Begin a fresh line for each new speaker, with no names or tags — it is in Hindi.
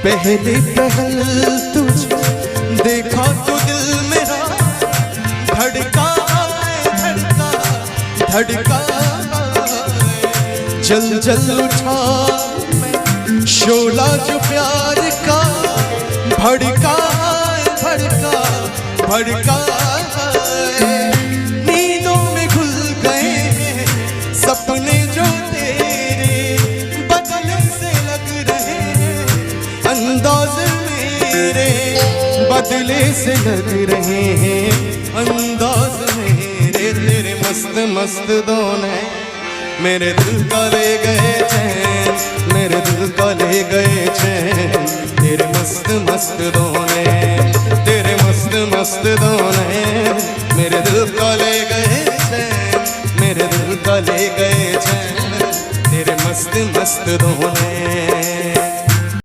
पहली पहल तुझे देखा तो दिल मेरा धड़का धड़का धड़का, जल जल उठा मैं शोला जो प्यार का, भड़का भड़का भड़का। नींदों में घुल गए सपने जो तेरे, बदले से लग रहे अंदाज मेरे, बदले से लग रहे हैं अंदाज मेरे। तेरे मस्त मस्त दोने मेरे दिल का ले गए चैन, मेरे दिल का ले गए चैन। तेरे मस्त मस्त दोने, तेरे मस्त मस्त दोने मेरे दिल का ले गए चैन, मेरे दिल का ले गए चैन। तेरे मस्त मस्त दोने।